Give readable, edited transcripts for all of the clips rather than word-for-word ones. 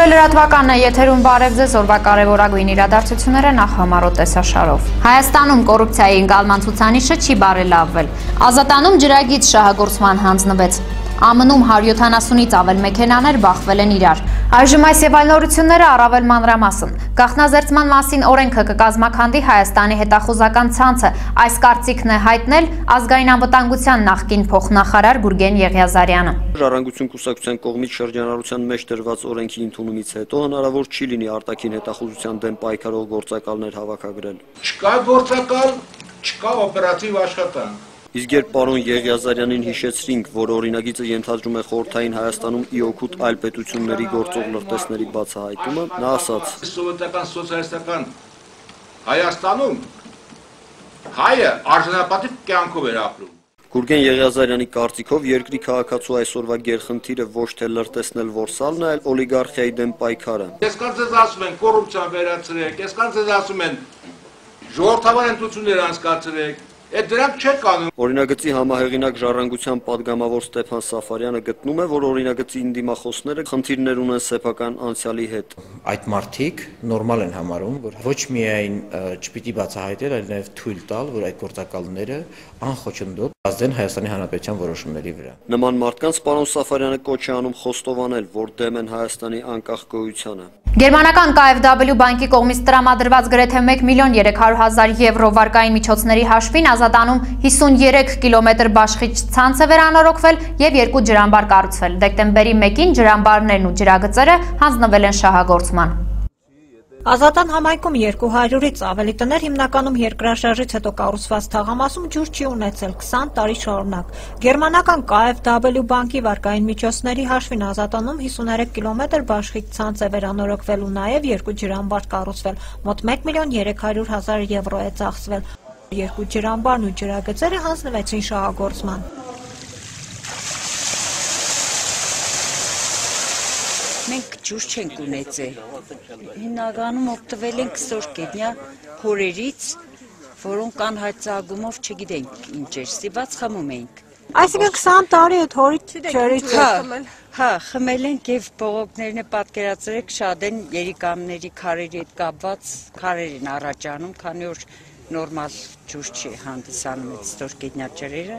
Լրատվականն է եթերում բարև ձեզ օրվա կարևորագույն իրադարձությունները նախ համառոտ տեսաշարով։ Հայաստանում կոռուպցիայի ընկալման ցուցանիշը չի բարելավվել։ Ազատանում ջրագիծ շահագործման հանձնվեց։ ԱՄՆ-ում 170-ից ավել մեքենաներ բախվել են իրար։ Այժմ այս եւ այլ նորությունները առավել մանրամասն։ Գաղտնազերծման մասին օրենքը կկազմաքանդի Հայաստանի հետախուզական ցանցը։ Այս կարծիքն է հայտնել ազգային անվտանգության նախկին փոխնախարար Գուրգեն Եղիազարյանը։ Ժառանգություն կուսակցության կողմից շրջանառության մեջ դրված օրենքի ընդունումից հետո հնարավոր չի լինի արտաքին հետախուզության դեմ պայքարող գործակալներ հավաքագրել։ Չկա գործակալ, չկա օպերատիվ աշխատանք։ Իսկ երբ պարոն Եղիազարյանին հիշեցրինք, որ օրինագիծը ենթադրում է խորհրդային Հայաստանում ի օգուտ այլ պետությունների գործող լրտեսների բացահայտումը, նա ասաց. Սովետական սոցիալիստական Հայաստանում հայը արժանապատիվ կյանքով էր ապրում։ Գուրգեն Եղիազարյանի կարծիքով երկրի քաղաքացու այսօրվա գերխնդիրը ոչ թե լրտեսնել որսալն է, այլ օլիգարխիայի դեմ պայքարը։ Այսքան ձեզ ասում են կոռուպցիան վերացրեք, այսքան ձեզ ասում են ժողովրդավար ընտրություններ անցկացրեք։ Դրանք չեք անում։ Օրինագծի համահեղինակ Ժառանգության падգամավոր Ստեփան Սաֆարյանը գտնում է, որ օրինագծի դիմախոսները խնդիրներ ունեն սեփական անցյալի հետ։ Այդ մարդիկ նորմալ են համարում, որ ոչ միայն չպիտի բացահայտել, այլ նաև թույլ տալ, որ այդ գործակալները անխոչնդոտ ազդեն Հայաստանի Հանրապետության որոշումների վրա։ Նման մարդկանց պարոն Սաֆարյանը կոչ է անում խոստովանել, որ դեմ են Հայաստանի անկախ գոյությանը։ Գերմանական KfW բանկի կողմից տրամադրված գրեթե 1.3 միլիոն եվրո վարկային միջոցների հաշվին Ազատանում 53 կիլոմետր բաշխիչ ցանց է վերանորոգվել եւ 2 ջրամբար կառուցվել։ Դեկտեմբերի 1-ին ջրամբարներն ու ջրագծերը հանձնվել են շահագործման։ Ազատան համայնքում 200-ից ավելի տներ հիմնականում երկրաշարժից հետո կառուցված թաղամասում ջուր չի ունեցել 20 տարի շարունակ։ Գերմանական KfW բանկի վարկային միջոցների հաշվին Ազատանում 53 կիլոմետր բաշխիչ ցանց է վերանորոգվել ու նաև 2 ջրամբար կառուցվել։ Մոտ 1.3 միլիոն եվրո է ծախսվել։ 2 ջրամբարն ու ջրագծերը հանձնվեցին շահագործման։ Մենք ջուր չենք ունեցել, հիմնականում օգտվել ենք ստորգետնյա հորերից, որոնք անհայծագումով չգիտենք ինչ էր, ստիպված խմում էինք։ Այսինքն 20 տարի այդ հորի ջրից խմել։ Հա, խմել ենք եւ բողոքներն է պատկերացրեք շատ են երիկամների քարերի հետ կապված քարեր են առաջանում, քանի որ նորմալ ջուր չի հանդիսանում այդ ստորգետնյա ջրերը։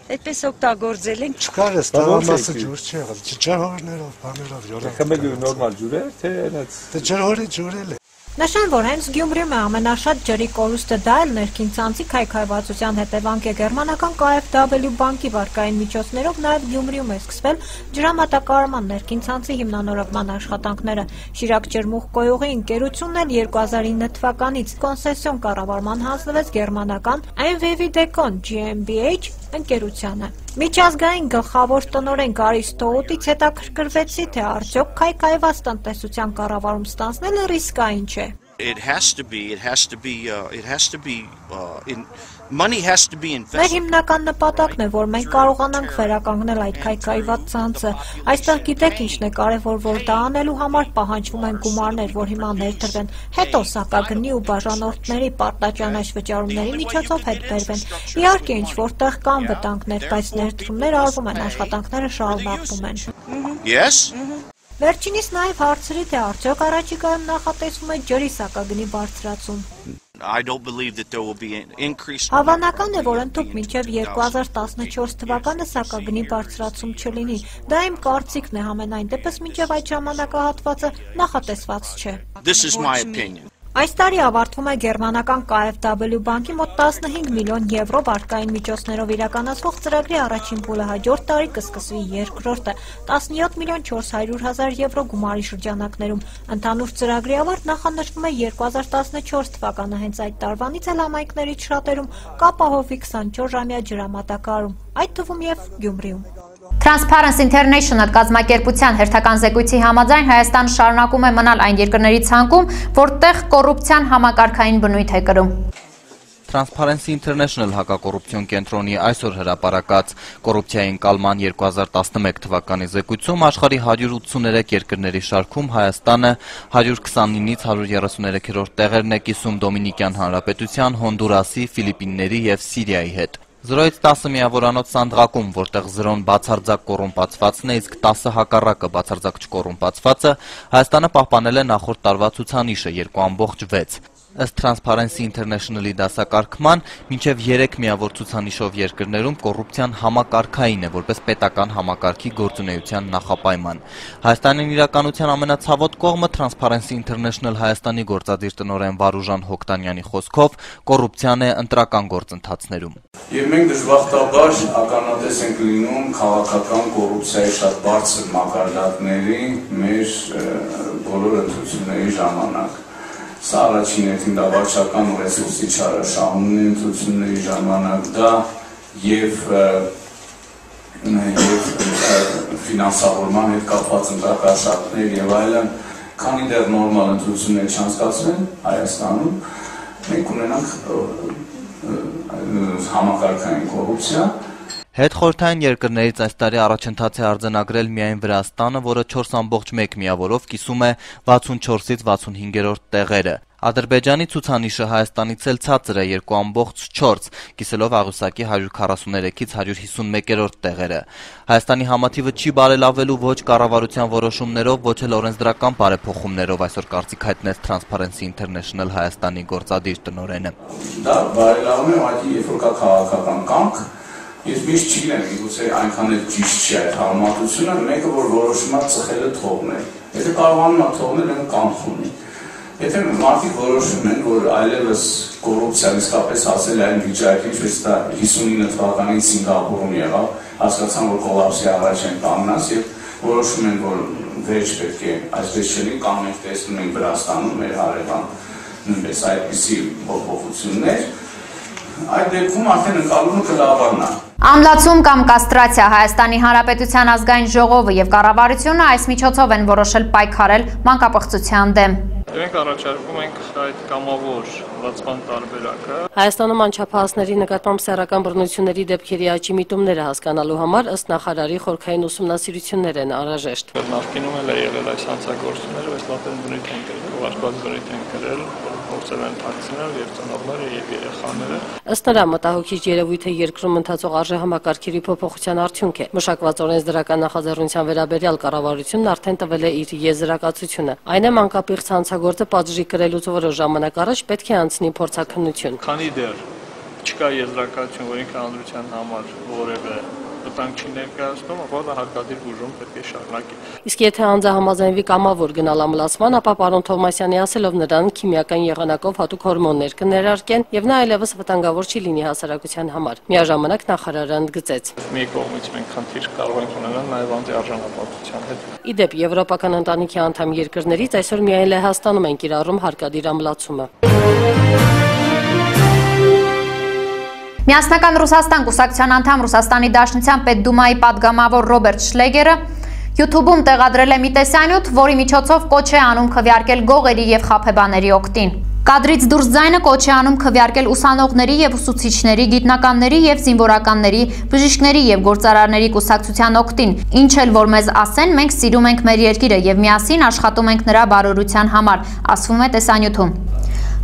Այդպես օգտագործել ենք։ Չկար էս տղամասը ջուր չի եղել, ջրհորներով, բաներով յորանք։ Խմելու նորմալ ջուր է, թե այնց։ Դե ջրհորի ջուրել է։ Նշեն, որ հենց Գյումրիում է ամենաշատ ջրի կորուստը, դա էլ ներքին ցանցի քայքայվածության հետևանք է։ Գերմանական KfW բանկի վարկային միջոցներով նաև Գյումրիում է սկսվել ջրամատակարարման ներքին ցանցի հիմնանորոգման աշխատանքները։ Շիրակ ջրմուղկոյուղի ընկերությունն էլ 2009 թվականից կոնցեսիոն կառավարման հանձնվեց գերմանական MVV Decon GmbH ընկերությանը։ Միջազգային գլխավոր տնօրեն Գարի Ստոուտից հետաքրքրվեցի, թե արդյոք քայքայված տնտեսության կառավարում ստանձնելը ռիսկային չէ։ Մեր հիմնական նպատակն է, որ մենք կարողանանք վերականգնել այդ քայքայված ցանցը։ Այստեղ գիտեք ինչն է կարևոր, որ դա անելու համար պահանջվում են գումարներ, որ հիմա ներդրվեն, հետո սակագնի ու բաժանորդների պարտաճանաչ վճարումների միջոցով հետ բերվեն։ Իհարկե ինչ որտեղ կան վտանգներ, բայց ներդրումներ արվում են, աշխատանքները շարունակվում են։ Վերջինիս նաև հարցրի, թե արդյոք առաջիկայում նախատեսվում է ջրի սակագնի բարձրացում։ Հավանական է, որ ընդհուպ մինչև 2014 թվականը սակագնի բարձրացում չլինի։ Դա իմ կարծիքն է, համենայն դեպս մինչև այդ ժամանակահատվածը նախատեսված չէ։ Այս տարի ավարտվում է գերմանական KfW բանկի մոտ 15 միլիոն եվրո վարկային միջոցներով իրականացվող ծրագրի առաջին փուլը, հաջորդ տարի կսկսվի երկրորդը 17 միլիոն 400 եվրո գումարի շրջանակներում։ Ընդհանուր ծրագրի ավարտ նախանշվում է 2014 թվականը, հենց այդ տարվանից էլ համայնքներից շատերում կապահովվի 24-ժամյա ջրամատակարարում, այդ թվում եւ Գյումրիում։ Transparency International կազմակերպության հերթական զեկույցի համաձայն Հայաստանը շարունակում է մնալ այն երկրների ցանկում, որտեղ կոռուպցիան համակարգային բնույթ է կրում։ Transparency International հակակոռուպցիոն կենտրոնի այսօր հրապարակած կոռուպցիայի ընկալման 2011 թվականի զեկույցում աշխարհի 183 երկրների շարքում Հայաստանը 129-ից 133-րդ տեղերն է կիսում Դոմինիկյան Հանրապետության, Հոնդուրասի, Ֆիլիպինների եւ Սիրիայի հետ։ 0-ից 10 միավորանոց Սանդղակում, որտեղ 0-ն բացարձակ կոռումպացվածն է, իսկ 10 հակառակը բացարձակ չկոռումպացվածը, Հայաստանը պահպանել է նախորդ տարվա ցուցանիշը 2.6։ Ըստ Transparency International-ի դասակարգման, մինչև 3 միավոր ցուցանիշով երկրներում կոռուպցիան համակարգային է, որպես պետական համակարգի գործունեության նախապայման։ Հայաստանի իրականության ամենացավոտ կողմը Transparency International Հայաստանի գործադիր տնօրեն Վարուժան Հոկտանյանի խոսքով կոռուպցիան է ընտրական գործընթացներում։ Եվ մենք դժբախտաբար ականատես ենք լինում քաղաքական կոռուպցիայի շատ բարձր մակարդակների մեր բոլոր ընտրությունների ժամանակ։ Սա առաջին հերթին դա վարչական ռեսուրսի չարաշահումն է ընտրությունների ժամանակ, դա և ֆինանսավորման հետ կապված ընտրակաշառքներ և այլն, քանի դեռ նորմալ ընտրություններ չանցկացվեն Հայաստանում, մենք ունենանք համակարգային կոռուպցիա։ Հետխորհրդային երկրներից այս տարի առաջընթաց է արձանագրել միայն Վրաստանը, որը 4.1 միավորով կիսում է 64-ից 65-րդ տեղերը։ Ադրբեջանի ցուցանիշը Հայաստանից էլ ցածր է 2.4, կիսելով աղյուսակի 143-ից 151-րդ տեղերը։ Հայաստանի համաթիվը չի բարելավելու ոչ կառավարության որոշումներով, ոչ էլ օրենսդրական բարեփոխումներով, այսօր կարծիք հայտնեց Transparency International Հայաստանի գործադիր տնօրենը։ Դա բարելավում է, այդ երբ որ կա քաղաքական կամք, Ես միշտ չի գիտեմ, գուցե այնքան էլ ճիշտ չի այդ համեմատությունը, մեկը որ որոշում է ծխելը թողնել։ Եթե կարողանում է թողնել, այն կանխ ունի։ Եթե մարդիկ որոշում են, որ այլևս կոռուպցիան իսկապես հասել է այն վիճակի, ինչպես դա 59 թվականին Սինգապուրում եղավ, հասկացան, որ կոլապսի առաջ են կանգնած եւ որոշում են, որ վերջ պետք է այսպես չլինի, կամ մենք տեսնում ենք Վրաստանում մեր հարևան նույնպես այդպիսի փոփոխություններ, այդ դեպքում արդեն ընկալումը կլավանն է։ Ամլացում կամ կաստրացիա Հայաստանի Հանրապետության ազգային ժողովը եւ կառավարությունը այս միջոցով են որոշել պայքարել մանկապղծության դեմ։ Մենք առաջարկում ենք այդ կամավոր լացման տարբերակը։ Հայաստանում անչափահասների նկատմամբ սեռական բռնությունների դեպքերի աճի միտումները հասկանալու համար ըստ նախարարի խորքային ուսումնասիրություններ են անհրաժեշտ։ Նախկինում էլ է եղել այս հանցագործությունները, բայց լավ բնույթ են կրել, կողարկված բնույթ են կրել, փորձել են թաքցնել եւ ծնողները եւ երեխաները։ Ըստ նրա մտահոգիչ երևույթը երկրում ընթացող արժեհամակարգերի փոփոխության արդյունք է։ Մշակված օրենսդրական նախաձեռնության վերաբերյալ կառավարությունն արդեն տվել է իր եզրակացությունը։ Այն է մանկապիղծ հանցագործը պատժի կրելուց որոշ ժամանակ առաջ պետք է անցնի փորձաքննություն։ Քանի դեռ չկա եզրակացություն, որ ինքը հանրության համար որևէ վտանգ չի ներկայացնում, ապա հարկադիր բուժում պետք է շարունակի։ Իսկ եթե անձը համաձայնվի կամավոր գնալ ամլացման, ապա պարոն Թովմասյանի ասելով նրան քիմիական եղանակով հատուկ հորմոններ կներարկեն եւ նա այլևս վտանգավոր չի լինի հասարակության համար։ Միաժամանակ նախարարը ընդգծեց. Մի կողմից մենք խնդիր կարող ենք ունենալ նաեւ անտիարժանապատվության հետ։ Իդեպ Եվրոպական ընտանիքի անդամ երկրներից այսօր միայն Լեհաստանում են կիրառում հարկադիր ամլացումը։ Միասնական Ռուսաստան կուսակցության անդամ Ռուսաստանի Դաշնության Պետդումայի падգամավոր Ռոբերտ Շլեգերը YouTube-ում տեղադրել է մի տեսանյութ, որի միջոցով կոչ է անում քվեարկել գողերի եւ խաբեբաների օգտին։ Կադրից դուրս ձայնը կոչ է անում քվեարկել ուսանողների եւ ուսուցիչների, գիտնականների եւ զինվորականների, բժիշկների եւ գործարարների կուսակցության օգտին։ Ինչ էլ որ մեզ ասեն, մենք սիրում ենք մեր երկիրը եւ միասին աշխատում ենք նրա բարօրության համար, ասվում է տեսանյութում։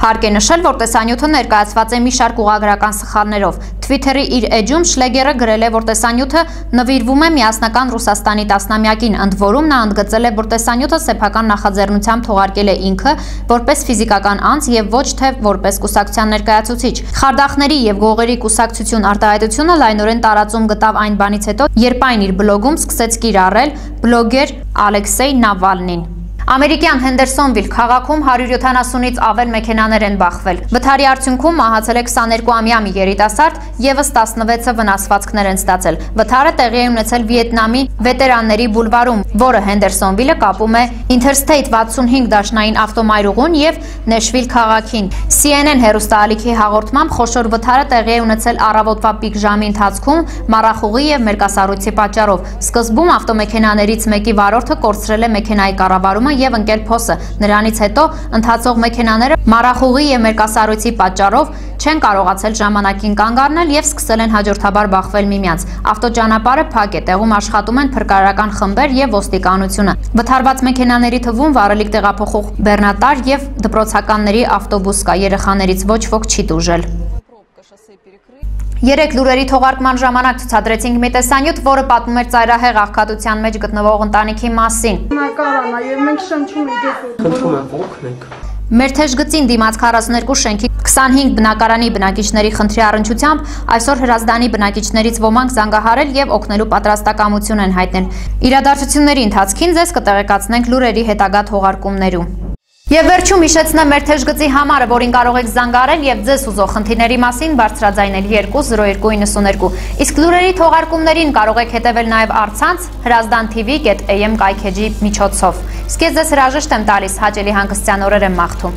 Հարկ է նշել, որ տեսանյութը ներկայացված է մի շարք ուղղագրական սխալներով։ Twitter-ի իր էջում Շլեգերը գրել է, որ տեսանյութը նվիրվում է միասնական Ռուսաստանի տասնամյակին, ընդ որում նա ընդգծել է, որ տեսանյութը սեփական նախաձեռնությամբ թողարկել է ինքը որպես ֆիզիկական անձ եւ ոչ թե որպես կուսակցության ներկայացուցիչ։ Խարդախների եւ գողերի կուսակցություն արտահայտությունը լայնորեն տարածում գտավ այն բանից հետո, երբ այն իր բլոգում սկսեց կիրառել բլոգեր Ալեքսեյ Նավալնին։ Ամերիկյան Հենդերսոնվիլ քաղաքում 170-ից ավել մեքենաներ են բախվել։ Վթարի արդյունքում մահացել է 22-ամյա մի երիտասարդ, եւս 16-ը վնասվածքներ են ստացել։ Վթարը տեղի է ունեցել Վիետնամի վետերանների բուլվարում, որը Հենդերսոնվիլը կապում է Interstate 65 դաշնային ավտոմայրուղուն եւ Նեշվիլ քաղաքին։ CNN հեռուստաալիքի հաղորդմամբ խոշոր վթարը տեղի է ունեցել առավոտվա պիկ ժամի ընթացքում մառախուղի եւ մերկասառույցի պատճառով։ Սկզբում ավտոմեքենաներից մեկի վարորդը կորցրել է մեքենայի կառավարումը եւ ընկել փոսը։ Նրանից հետո ընթացող մեքենաները մառախուղի եւ մերկասառույցի պատճառով չեն կարողացել ժամանակին կանգ առնել եւ սկսել են հաջորդաբար բախվել միմյանց։ Ավտոճանապարհը փակ է, տեղում աշխատում են փրկարարական խմբեր եւ ոստիկանությունը։ Վթարված մեքենաների թվում վարելիք տեղափոխող բեռնատար եւ դպրոցականների ավտոբուս կա, երեխաներից ոչ ոք չի տուժել։ Երեք լուրերի թողարկման ժամանակ ցուցադրեցինք մի տեսանյութ, որը պատմում էր ծայրահեղ աղքատության մեջ գտնվող ընտանիքի մասին։ Նկարան, եւ մենք շնչում ենք դեպի։ Խնդրում եմ, օգնեք։ Մեր թեժգծին դիմաց 42 շենքի 25 բնակարանի բնակիչների խնդրի առնչությամբ այսօր Հրազդանի բնակիչներից ոմանք զանգահարել եւ օգնելու պատրաստակամություն են հայտնել։ Իրադարձությունների ընթացքին ձեզ կտեղեկացնենք լուրերի հետագա թողարկումներում։ Եվ վերջում հիշեցնեմ մեր թեժգծի համարը, որին կարող եք զանգահարել եւ ձեզ ուզող խնդիրների մասին բարձրաձայնել 20292, իսկ լուրերի թողարկումներին կարող եք հետևել նաեւ առցանց hrazdan.tv.am կայքեջի միջոցով։ Իսկ ես ձեզ հրաժեշտ եմ տալիս, հաճելի հանգստյան օրեր եմ մաղթում։